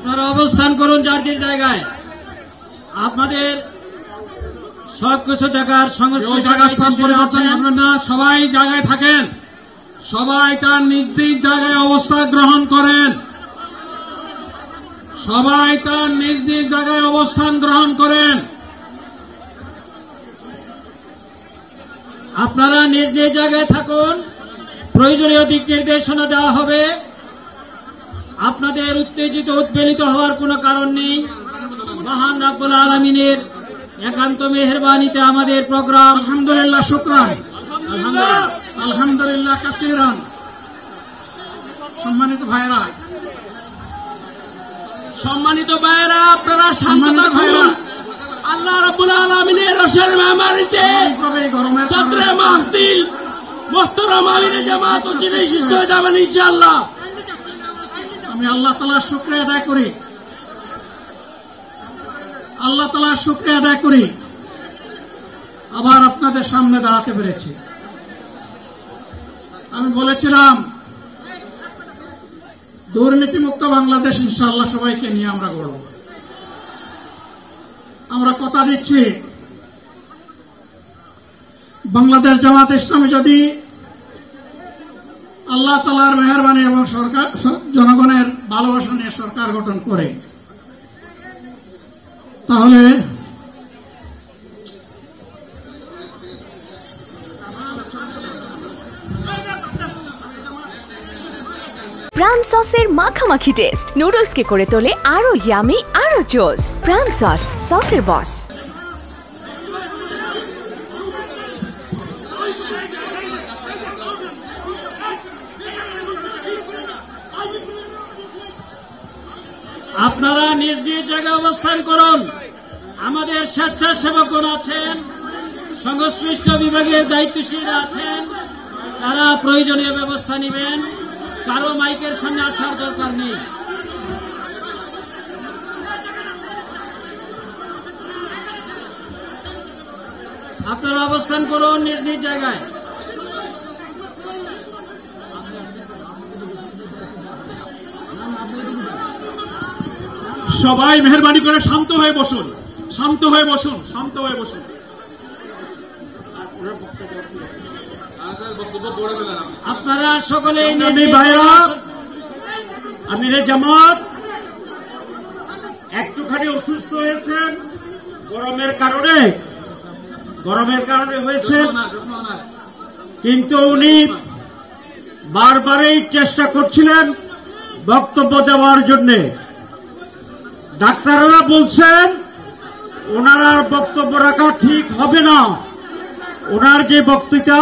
আপনারা অবস্থান করুন যার যার জায়গায়। আপনাদের সবকিছু দেখার স্থান পরিবর্তন করবেন না, সবাই জায়গায় থাকেন, সবাই তার নিজ নিজ জায়গায় অবস্থান গ্রহণ করেন, সবাই তার নিজ নিজ জায়গায় অবস্থান গ্রহণ করেন। আপনারা নিজ নিজ জায়গায় থাকুন, প্রয়োজনীয় দিক নির্দেশনা দেওয়া হবে। আপনাদের উত্তেজিত উদ্বেলিত হওয়ার কোনো কারণ নেই। মহান রব্বুল আলামিনের একান্ত মেহেরবানিতে আমাদের প্রোগ্রাম আলহামদুলিল্লাহ, শুকরান, আলহামদুলিল্লাহ কাসীরান। সম্মানিত ভাইরা, আপনারা শান্ত থাকুন। আল্লাহ রাব্বুল আলামিনের রসের মেহমানিতে সদরে মাহফিল মুহতারাম আমিরে জামাত চিরাই সুস্থ হয়ে যাবেন ইনশাআল্লাহ। আমি আল্লাহ তাআলার শুকরিয়া আদায় করি, আল্লাহ তাআলার শুকরিয়া আদায় করি আবার আপনাদের সামনে দাঁড়াতে পেরেছি। আমি বলেছিলাম দুর্নীতিমুক্ত বাংলাদেশ ইনশাআল্লাহ সবাইকে নিয়ে আমরা গড়ব। আমরা কথা দিচ্ছি, বাংলাদেশ জামাত ইসলামী যদি আল্লাহ তাআলার মেহেরবানি এবং সরকার জনগণের ভালোবাসা নিয়ে সরকার গঠন করে, তাহলে প্রাণ সসের মাখামাখি টেস্ট নুডলসকে করে তোলে আরো ইয়ামি, আরো জোস। প্রাণ সস, সসের বস। আপনারা নিজ নিজ জায়গায় অবস্থান করুন। আমাদের স্বেচ্ছাসেবকগণ আছেন, সংশ্লিষ্ট বিভাগের দায়িত্বশীলরা আছেন, তারা প্রয়োজনীয় ব্যবস্থা নেবেন। কারো মাইকের সামনে আসার দরকার নেই। আপনারা অবস্থান করুন নিজ নিজ জায়গায়। সবাই মেহেরবানি করে শান্ত হয়ে বসুন, শান্ত হয়ে বসুন, শান্ত হয়ে বসুন। আপনারা সকলে আমিরে জামাত একটুখানি অসুস্থ হয়েছেন, গরমের কারণে হয়েছে, কিন্তু উনি বারবারই চেষ্টা করছিলেন বক্তব্য দেওয়ার জন্য। ডাক্তাররা বলছেন ওনার আর বক্তব্য রাখা ঠিক হবে না। ওনার যে বক্তৃতা